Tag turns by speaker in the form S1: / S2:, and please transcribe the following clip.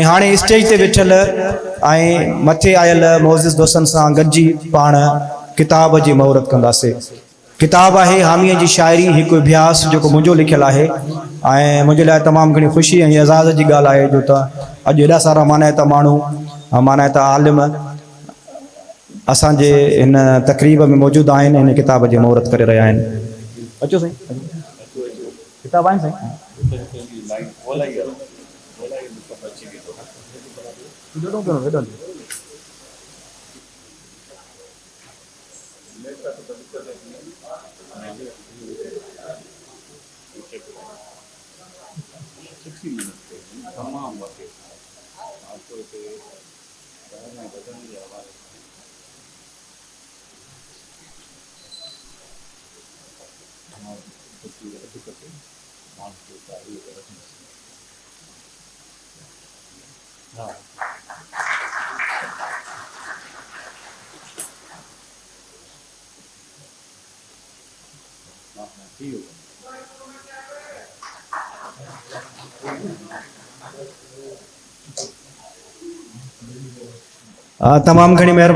S1: हाणे स्टेज ते वेठल मथे आयल मोज़िज़ दोस्तन सां गॾिजी पाण किताब जी महुरत कंदासीं। किताब है हामीअ जी शायरी एक अभ्यास जो मुझो लिखल है। मुझे लाइ तमाम घनी खुशी और एजाज़ की गाल है जो अज एडा सारा मानायता मानू मानायता आलिम असांजे इन तकरीब में मौजूद आहिनि, इन किताब जी महुरत करे रहा आहिनि। अचो साईं, किताब आहिनि साईं। तमाम घनी मेहरबानी।